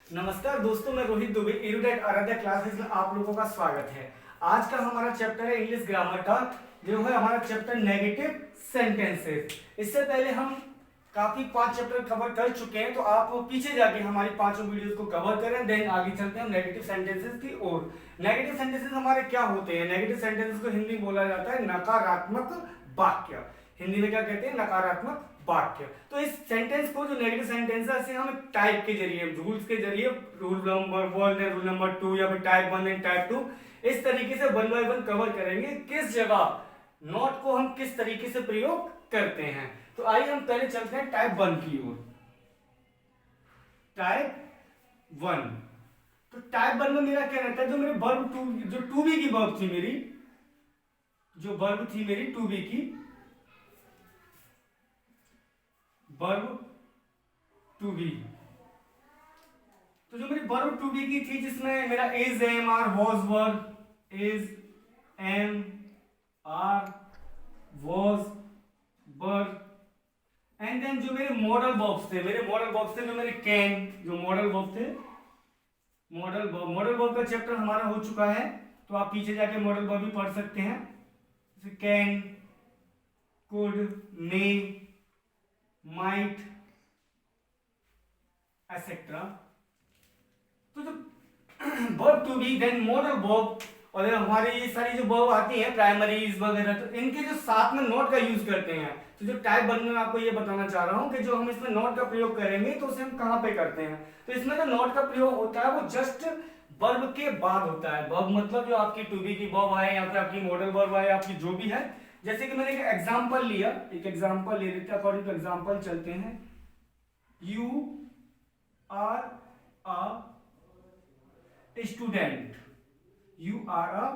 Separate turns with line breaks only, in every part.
नमस्कार दोस्तों, मैं रोहित दुबे एरुडेट आराध्या क्लासेस में आप लोगों का स्वागत है। आज का हमारा चैप्टर है इंग्लिश ग्रामर का, जो है हमारा चैप्टर नेगेटिव सेंटेंसेस। इससे पहले हम काफी 5 चैप्टर कवर कर चुके हैं, तो आप पीछे जाके हमारी 5 वीडियोस को कवर करें, देन आगे चलते हैं नेगेटिव सेंटेंसेस की ओर। नेगेटिव सेंटेंसेस हमारे क्या होते हैं? नेगेटिव सेंटेंसेस को हिंदी में बोला जाता है नकारात्मक वाक्य। हिंदी में क्या कहते हैं? नकारात्मक वाक्य। तो इस सेंटेंस को, जो नेगेटिव सेंटेंस है, हम टाइप के जरिए, रूल्स के जरिए, रूल नंबर 1 है, रूल नंबर 2, या फिर टाइप 1 एंड टाइप 2, इस तरीके से 1 बाय 1 कवर करेंगे। किस जगह नॉट को हम किस तरीके से प्रयोग करते हैं। तो आइए हम पहले चलते हैं टाइप 1 की ओर। टाइप 1, तो टाइप 1 में मेरा क्या रहता है? जो मेरे वर्ब टू, जो टू बी की वर्ब थी मेरी, जो वर्ब थी मेरी टू बी की, वर्ब टू बी, तो जो मेरी वर्ब टू बी की थी, जिसमें मेरा is, am, are, was, were, is, am, are, was, were, and then जो मेरे मॉडल वर्ब्स थे, जो मेरे कैन, जो मॉडल वर्ब थे, मॉडल वर्ब का चैप्टर हमारा हो चुका है, तो आप पीछे जाके मॉडल वर्ब भी पढ़ सकते हैं, जैसे can, could, may, might, etcetera. तो जो verb to be, then modal verb, और हमारी ये सारी जो वर्ब आती है प्राइमरीज वगैरह, तो इनके जो साथ में नॉट का यूज करते हैं। तो जो टाइप 1 में मैं आपको ये बताना चाह रहा हूं कि जो हम इसमें नॉट का प्रयोग करेंगे, तो उसे हम कहां पे करते हैं। तो इसमें जो नॉट का प्रयोग होता है वो जस्ट वर्ब के बाद होता है। वर्ब मतलब जो आपकी टू बी की वर्ब आए, या फिर आपकी मॉडल वर्ब आए, आपकी जो भी है। जैसे कि मैंने एक एग्जांपल लिया, एक एग्जांपल ले लेते हैं, अकॉर्डिंग टू एग्जांपल चलते हैं। You are a student, you are a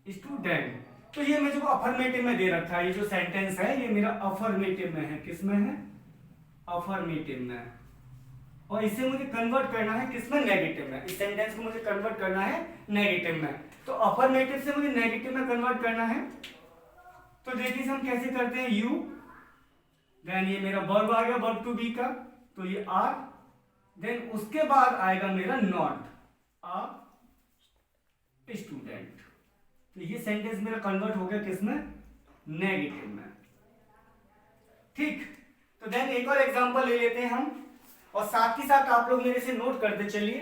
student. तो ये मुझे अफर्मेटिव में दे रखा है, ये जो सेंटेंस है ये मेरा अफर्मेटिव में है। किसमें है? अफर्मेटिव में। और इसे मुझे कन्वर्ट करना है किसमें? नेगेटिव में। इस सेंटेंस को मुझे कन्वर्ट करना है नेगेटिव में। तो अफर्मेटिव से मुझे नेगेटिव में कन्वर्ट करना है, तो देखिए हम कैसे करते हैं। यू, देन ये मेरा वर्ब आ गया, वर्ब टू बी का, तो ये आर, देन उसके बाद आएगा मेरा नॉट, अ स्टूडेंट। तो ये सेंटेंस मेरा कन्वर्ट हो गया किसमें? नेगेटिव में। ठीक, तो देन एक और एग्जांपल ले लेते हैं हम, और साथ ही साथ आप लोग मेरे से नोट करते चलिए।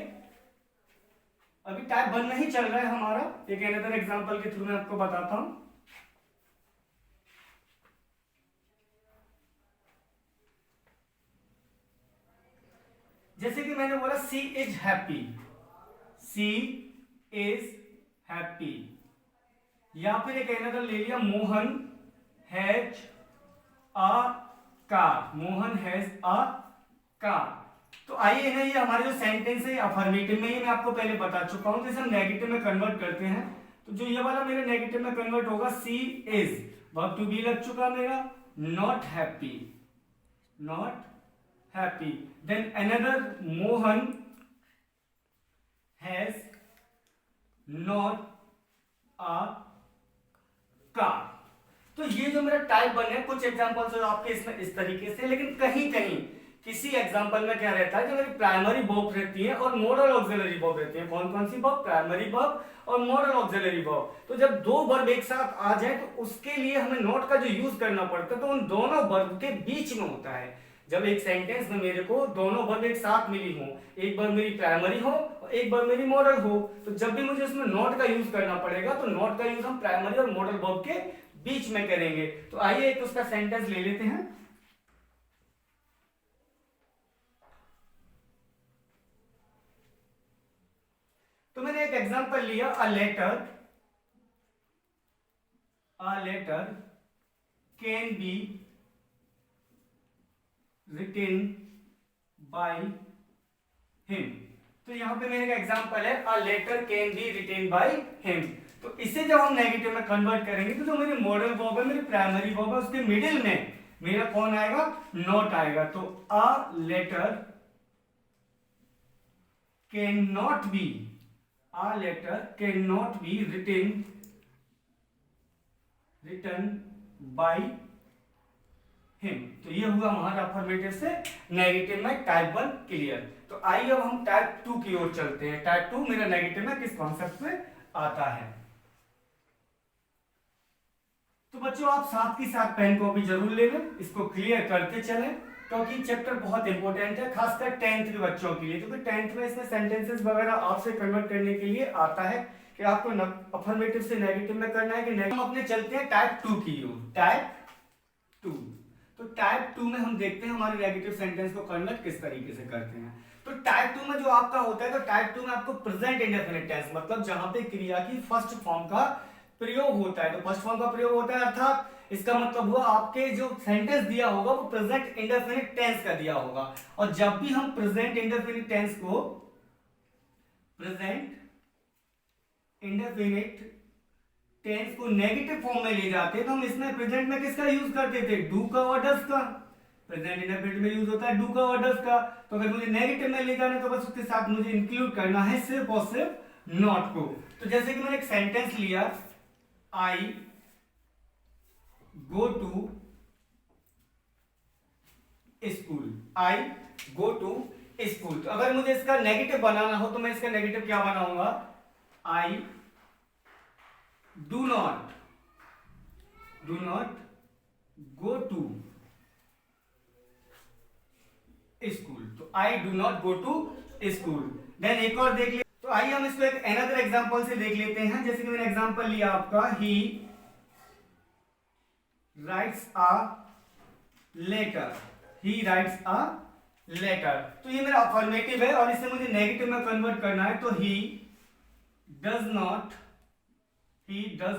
अभी टाइप 1 नहीं चल रहा है हमारा, एक अनदर एग्जांपल के थ्रू मैं आपको बताता हूं। जैसे कि मैंने बोला she is happy, she is happy, या फिर एक अनदर ले लिया, Mohan has a car, Mohan has a car. तो आइए ना, ये हमारे जो सेंटेंस है अफर्मेटिव में, ये मैं आपको पहले बता चुका हूं। जैसे हम नेगेटिव में कन्वर्ट करते हैं, तो जो ये वाला मेरे नेगेटिव में कन्वर्ट होगा, she is, verb to be लग चुका मेरा, not happy, not happy, then another, Mohan has not a car. तो ये जो मेरा टाइप 1 है, कुछ एग्जांपल्स है आपके इसमें इस तरीके से, लेकिन कहीं कहीं किसी एग्जांपल में क्या रहता है, जो मेरी प्राइमरी वर्ब रहती है और मॉडल ऑक्सिलरी वर्ब रहती है। कौन कौन सी वर्ब? प्राइमरी वर्ब और मॉडल ऑक्सिलरी वर्ब। तो जब दो वर्ब एक साथ आ जाए, तो उसके लिए हमें नॉट का जो यूज करना पड़ता है, तो उन दोनों वर्ब के बीच में होता है। जब एक सेंटेंस में मेरे को दोनों वर्ब एक साथ मिली हो, एक वर्ब मेरी प्राइमरी हो और एक वर्ब मेरी मॉडल हो, तो जब भी मुझे उसमें नॉट का यूज करना पड़ेगा, तो नॉट का यूज हम प्राइमरी और मॉडल वर्ब के बीच में करेंगे। तो आइए एक उसका सेंटेंस ले लेते हैं। तो मैंने एक एग्जांपल लिया, a letter can be written by him. तो यहां पे मेरे एग्जांपल है, a letter can be written by him. तो इसे जब हम नेगेटिव में कन्वर्ट करेंगे, तो जो मेरी मॉडल वर्ब है, मेरी प्राइमरी वर्ब है, उसके मिडिल में मेरा कौन आएगा? नॉट आएगा। तो a letter cannot be, a letter cannot be written by him। तो ये हुआ हमारा अफर्मेटिव से नेगेटिव में टाइप 1 क्लियर। तो आइए अब हम टाइप 2 की ओर चलते हैं। टाइप 2 मेरा नेगेटिव में किस कॉन्सेप्ट में आता है। तो बच्चों आप साथ के साथ पेन कॉपी जरूर ले लें, इसको क्लियर करते चलें, क्योंकि चैप्टर बहुत इंपॉर्टेंट है, खासकर 10th के बच्चों के लिए, क्योंकि 10th में इसमें सेंटेंसेस वगैरह आपसे कन्वर्ट करने के लिए आता है कि आपको अफर्मेटिव से नेगेटिव में करना है कि नेगेटिव। हम अपने चलते हैं टाइप 2 की ओर। टाइप 2, तो टाइप 2 में हम देखते हैं हमारे नेगेटिव सेंटेंस को कन्वर्ट किस तरीके से करते हैं। तो टाइप 2 में जो आपका होता है, तो टाइप 2 में आपको प्रेजेंट इंडेफिनिट टेंस, मतलब जहां पे क्रिया की फर्स्ट फॉर्म का प्रयोग होता है, तो फर्स्ट फॉर्म का प्रयोग होता है, अर्थात इसका मतलब हुआ आपके जो सेंटेंस दिया होगा वो प्रेजेंट इंडेफिनिट टेंस का दिया होगा। और जब भी हम प्रेजेंट इंडेफिनिट टेंस को नेगेटिव फॉर्म में ले जाते हैं, तो हम इसमें प्रेजेंट में किसका यूज करते थे, डू का और डज का। प्रेजेंट इंडेफिनिट में यूज होता है डू का और डज का। तो अगर मुझे नेगेटिव में ले जाना है तो बस उसके साथ मुझे इंक्लूड करना है सिर्फ और सिर्फ नॉट को। तो जैसे कि मैंने एक सेंटेंस लिया, I go to school, I go to school. तो अगर मुझे इसका नेगेटिव बनाना हो तो मैं इसका नेगेटिव क्या बनाऊंगा, I do not go to school. तो I do not go to school. Then एक और देख ले, तो आइए हम इसको एक अनदर एग्जांपल से देख लेते हैं। जैसे कि मैंने एग्जांपल लिया आपका, he writes a letter, he writes a letter. तो ये मेरा अफर्मेटिव है और इसे मुझे नेगेटिव में कन्वर्ट करना है, तो he does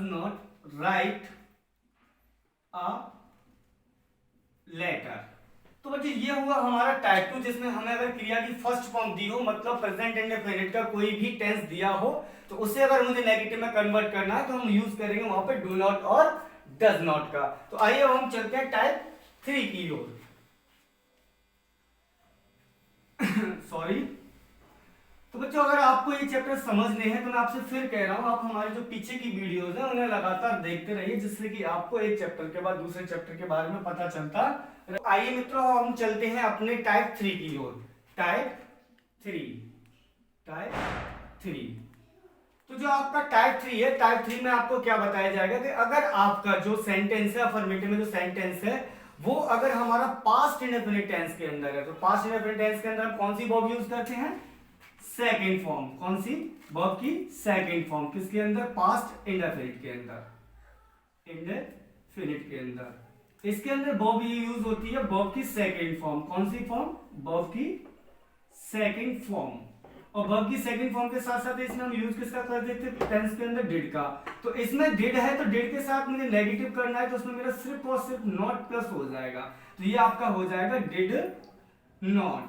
not write a letter. तो बच्चे ये हुआ हमारा टाइप 2, जिसमें हमें अगर क्रिया की फर्स्ट फॉर्म दी हो, मतलब प्रेजेंट इंडेफिनिट का कोई भी टेंस दिया हो, तो उसे अगर मुझे नेगेटिव में कन्वर्ट करना है तो हम यूज करेंगे वहां पे डू नॉट और डज नॉट का। तो आइए अब हम चलते हैं टाइप 3 की ओर। सॉरी। तो बच्चों अगर आपको ये चैप्टर समझने हैं तो मैं आपसे फिर कह रहा हूं, आप हमारे जो पीछे की वीडियोस हैं उन्हें लगातार देखते रहिए, जिससे कि आपको एक चैप्टर के बाद दूसरे चैप्टर के बारे में पता चलता। आइए मित्रों हम चलते हैं अपने टाइप 3 की ओर। टाइप 3। तो जो आपका टाइप 3 है, टाइप 3 में आपको क्या बताया जाएगा कि अगर आपका जो सेंटेंस है, अफर्मेटिव में जो सेंटेंस है, वो अगर हमारा पास्ट इंडेफिनिट टेंस के अंदर है, तो पास्ट इंडेफिनिट टेंस के अंदर हम कौन सी वर्ब यूज करते हैं, सेकंड फॉर्म। कौन सी वर्ब की सेकंड फॉर्म, किसके अंदर, पास्ट इंडेफिनिट के अंदर, इंडेफिनिट के अंदर। इसके अंदर वर्ब यूज होती है वर्ब की सेकंड फॉर्म। कौन सी फॉर्म, वर्ब की सेकंड फॉर्म। और वर्ब की सेकंड फॉर्म के साथ साथ इसमें हम यूज किसका कर देते हैं, टेंस के अंदर डिड का। तो इसमें डिड है तो डिड के साथ मुझे नेगेटिव करना है, तो उसमें मेरा सिर्फ और सिर्फ नॉट प्लस हो जाएगा। तो ये आपका हो जाएगा डिड नॉट।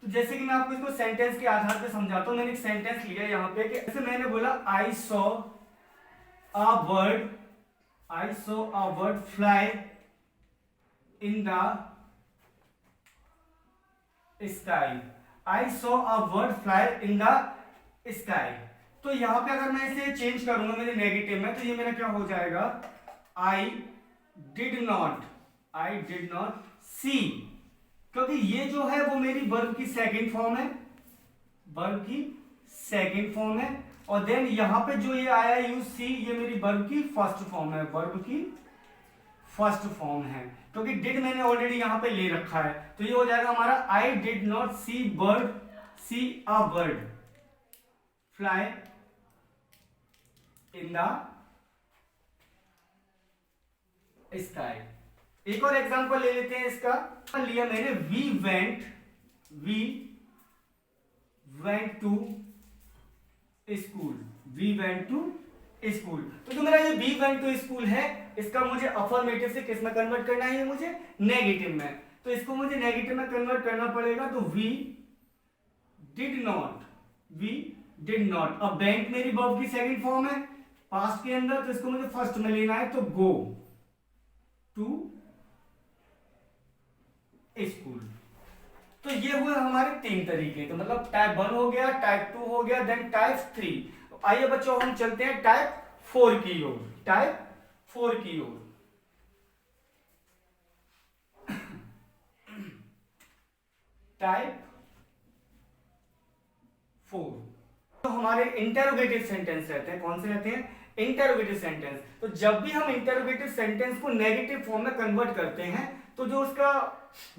तो जैसे कि मैं आपको इसको सेंटेंस के आधार पे समझाता हूं। मैंने एक सेंटेंस लिया यहाँ पे कि जैसे मैंने बोला I saw a bird fly in the sky. I saw a bird fly in the sky. तो यहां पे अगर मैं इसे चेंज करूंगा मेरे नेगेटिव में, तो ये मेरा क्या हो जाएगा, आई डिड नॉट सी। क्योंकि ये जो है वो मेरी वर्ब की सेकंड फॉर्म है, वर्ब की सेकंड फॉर्म है। और देन यहां पे जो ये आया यूज सी, ये मेरी वर्ब की फर्स्ट फॉर्म है, वर्ब की फर्स्ट फॉर्म है, क्योंकि डिड मैंने ऑलरेडी यहां पे ले रखा है। तो ये हो जाएगा हमारा I did not see a bird fly in the sky. एक और एग्जांपल ले लेते हैं इसका। लिया मैंने वी वेंट टू स्कूल। तो जो मेरा ये वी वेंट टू स्कूल है, इसका मुझे अफर्मेटिव से किस में कन्वर्ट करना है, मुझे नेगेटिव में। तो इसको मुझे नेगेटिव में कन्वर्ट करना पड़ेगा। तो वी डिड नॉट। अब वेंट मेरी वर्ब की सेकंड फॉर्म है पास्ट के अंदर, तो इसको मुझे फर्स्ट में लेना है, तो गो टू स्कूल। तो ये हुए हमारे 3 तरीके। तो मतलब टाइप 1 हो गया, टाइप 2 हो गया, देन टाइप 3। तो आइए बच्चों हम चलते हैं टाइप 4 की ओर। टाइप 4 की ओर। टाइप 4। तो हमारे इंटरोगेटिव सेंटेंस रहते हैं, कौन से रहते हैं? Interrogative sentence. तो जब भी हम इंटरोगेटिव सेंटेंस को नेगेटिव फॉर्म में कन्वर्ट करते हैं तो जो उसका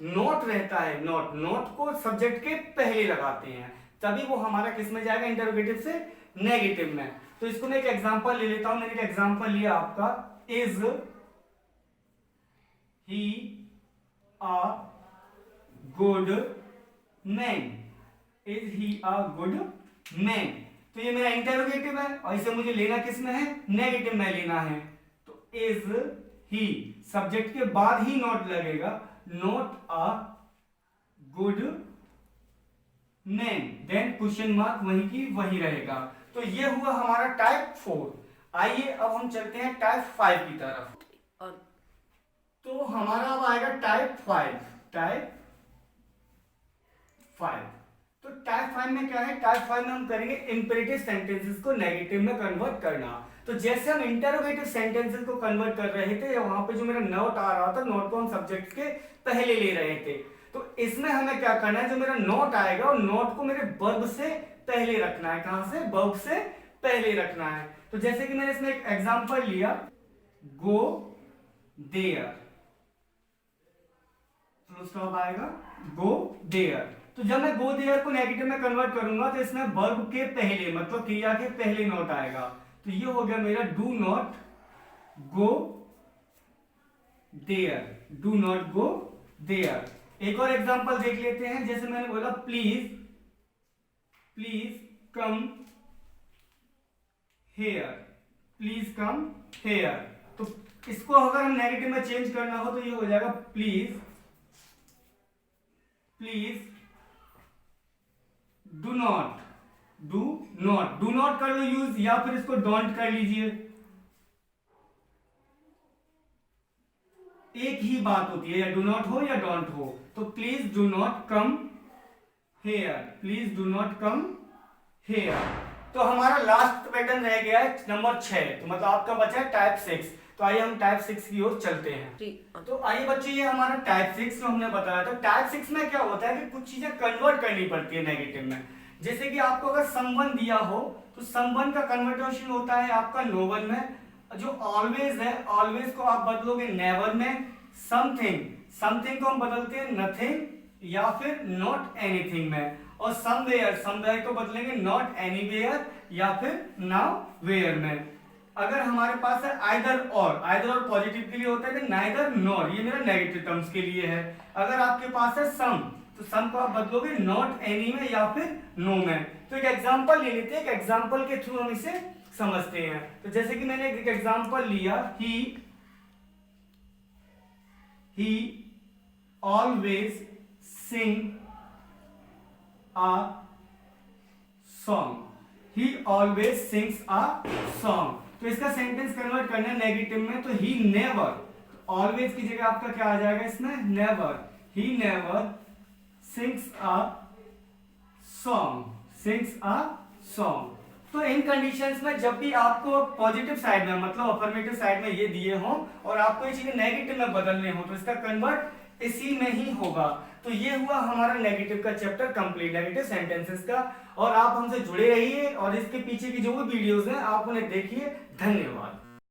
नोट रहता है, नोट को सब्जेक्ट के पहले लगाते हैं, तभी वो हमारा किस में जाएगा? इंटरोगेटिव से नेगेटिव में। तो इसको मैं एक एग्जांपल ले लेता हूं। मैंने एक एग्जांपल लिया आपका, is he a good man. Is he a good man, तो ये मेरा इंटरोगेटिव है और इसे मुझे लेना किस में है? नेगेटिव में लेना है। तो इज ही, सब्जेक्ट के बाद ही नॉट लगेगा, not a good man, then question mark वही की वही रहेगा। तो ये हुआ हमारा टाइप 4। आइए अब हम चलते हैं टाइप 5 की तरफ। तो हमारा अब आएगा टाइप 5। टाइप 5, तो टाइप 5 में क्या है? टाइप 5 में हम करेंगे इंपेरेटिव सेंटेंसेस को नेगेटिव में कन्वर्ट करना। तो जैसे हम इंटरोगेटिव सेंटेंसेस को कन्वर्ट कर रहे थे, वहां पे जो मेरा नोट आ रहा था, नोट को हम सब्जेक्ट के पहले ले रहे थे। तो इसमें हमें क्या करना है? जो मेरा नोट आएगा और नोट को मेरे वर्ब से पहले रखना है। कहां से? वर्ब से पहले रखना है। तो जैसे कि मैंने इसमें एक एग्जांपल लिया, गो देयर, फुल स्टॉप आएगा, गो देयर। तो जब मैं गो देयर को नेगेटिव में कन्वर्ट करूंगा तो इसमें वर्ब के पहले, मतलब क्रिया के पहले नोट आएगा। तो ये हो गया मेरा do not go there, do not go there. एक और एग्जांपल देख लेते हैं। जैसे मैंने बोला please, please come here, please come here. तो इसको अगर हम नेगेटिव में चेंज करना हो तो ये हो जाएगा please, please do not, do not, do not कर लो यूज, या फिर इसको डोंट कर लीजिए। एक ही बात होती है, या डू नॉट हो या डोंट हो। तो please do not come here, please do not come here. तो हमारा लास्ट पैटर्न रह गया है नंबर 6। तो मतलब आपका बचा है टाइप 6। तो आइए हम टाइप 6 की ओर चलते हैं। तो आइए बच्चे, ये हमारा टाइप 6 जो हमने बताया था। टाइप 6 में क्या होता है कि कुछ चीजें कन्वर्ट करनी पड़ती है नेगेटिव में। जैसे कि आपको अगर समवन दिया हो तो समवन का कन्वर्टेशन होता है आपका नो वन में। जो ऑलवेज है, ऑलवेज को आप बदलोगे नेवर में। समथिंग, समथिंग को हम बदलते हैं नथिंग या फिर नॉट एनीथिंग में। और समवेयर, समवेयर को बदलेंगे नॉट एनीवेयर या फिर नाउ वेयर में। अगर हमारे पास है आइदर और, आइदर और पॉजिटिव के लिए होता है कि नाइदर नॉर, ये मेरा नेगेटिव टर्म्स के लिए है। अगर आपके पास है सम, तो सम को आप बदलोगे नॉट एनी में या फिर नो में। तो एक एग्जांपल ले लेते हैं, एक एग्जांपल के थ्रू हम इसे समझते हैं। तो जैसे कि मैंने एक एग्जांपल लिया, he always sing a song, he always sings a song. तो इसका सेंटेंस कन्वर्ट करना है नेगेटिव में। तो ही नेवर, ऑलवेज की जगह आपका क्या आ जाएगा इसमें? Never, he never sings a song, sings a song. तो इन कंडीशंस में जब भी आपको पॉजिटिव साइड में, मतलब अफर्मेटिव साइड में ये दिए हों और आपको ये चीजें नेगेटिव में बदलने हो, तो इसका कन्वर्ट इसी में ही होगा। तो ये हुआ हमारा नेगेटिव का चैप्टर कंप्लीट, नेगेटिव सेंटेंसेस का। और आप हमसे जुड़े रहिए और इसके पीछे की जो भी वीडियोस हैं आप उन्हें देखिए। धन्यवाद।